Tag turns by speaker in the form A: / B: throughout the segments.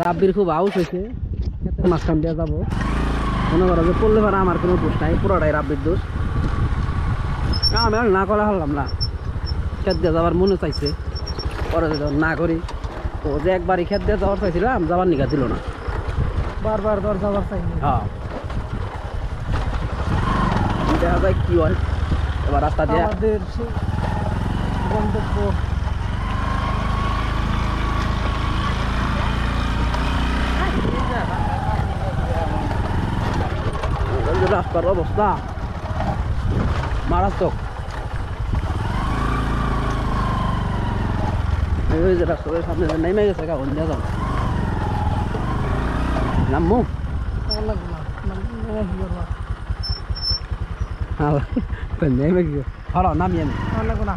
A: রাব্বির খুব আউস হয়েছে, ক্ষেতের মাঝখান দিয়ে যাবো, মনে করো যে পড়লে পারে আমার কোনো দোষ নাই, পুরোটাই রাব্বির দোষ। আমি আর না করা হলাম না, ক্ষেত দিয়ে যাওয়ার মনে চাইছে, পরে যখন না করি তো যে একবারই ক্ষেত দিয়ে যাওয়ার চাইছিলাম, যাওয়ার নিকা দিল না,
B: বারবার দর যাওয়ার চাইনি।
A: হ্যাঁ দেখা যায় কি হয় এবার রাস্তা দিয়ে।
B: আমাদের গন্তব্য
A: রাস্তার অবস্থা মারাত্মক। ওই যে রাস্তার সামনে নেমে গেছে কারণ দিয়ে যাও নামবো নেমে গিয়ে হলো নামিয়ে
B: না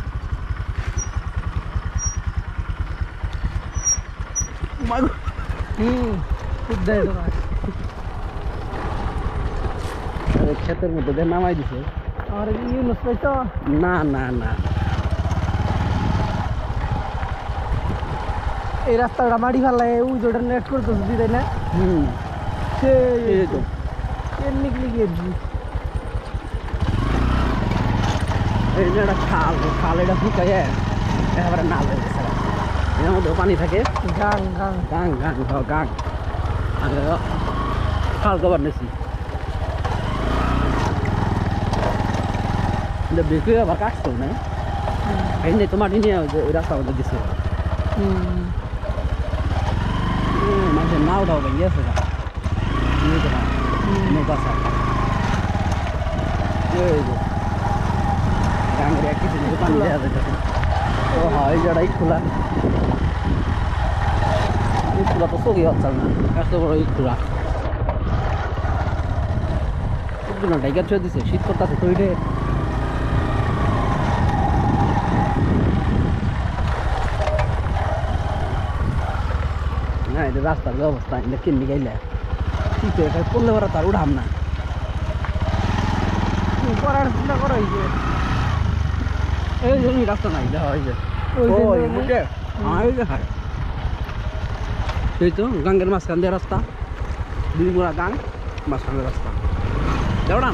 A: ক্ষেতের মধ্যে দিয়ে নামাই দিছে।
B: আর ইউনুস পাইছো?
A: না না না,
B: এই রাস্তাটা মাটি ফেলায় ওই যেটা নেট করতেছে দিদাই না,
A: এই তো
B: নিকলি গিয়েছি।
A: এই যে একটা খাল, খাল এটা শুকাইয়ে একেবারে নাল হয়ে গেছে, এর মধ্যে পানি থাকে,
B: গাং গাং
A: গাং গাং গাং। আর খাল কবার নিয়েছি বেশি আবার কাটতেও না, এই নেই তো মাটি নিয়ে ওই রাস্তা মধ্যে দিছে, মানুষের নাও দাও ভেঙে গেছে নৌকা সার গাঙ্গের এক কিছু পানি দেওয়া যাইতেছে। ও হয় যারা খোলা খোলা তো চোখই হচ্ছে না, এত বড় খোলা ডাইকার ছুঁয়ে দিছে, শীত করতেছে তো ওইটে। না এটা রাস্তার যে অবস্থা এটা কেমনি গাইলে ঠিক আছে করলে পারা তার উঠাম না,
B: করার চিন্তা করা হয়েছে।
A: এই জন্যই রাস্তা নাই দেখা হয়েছে এই তো গাঙ্গের মাঝখান দিয়ে রাস্তা, দুই গোড়া গাং মাঝখানের রাস্তা, কেমন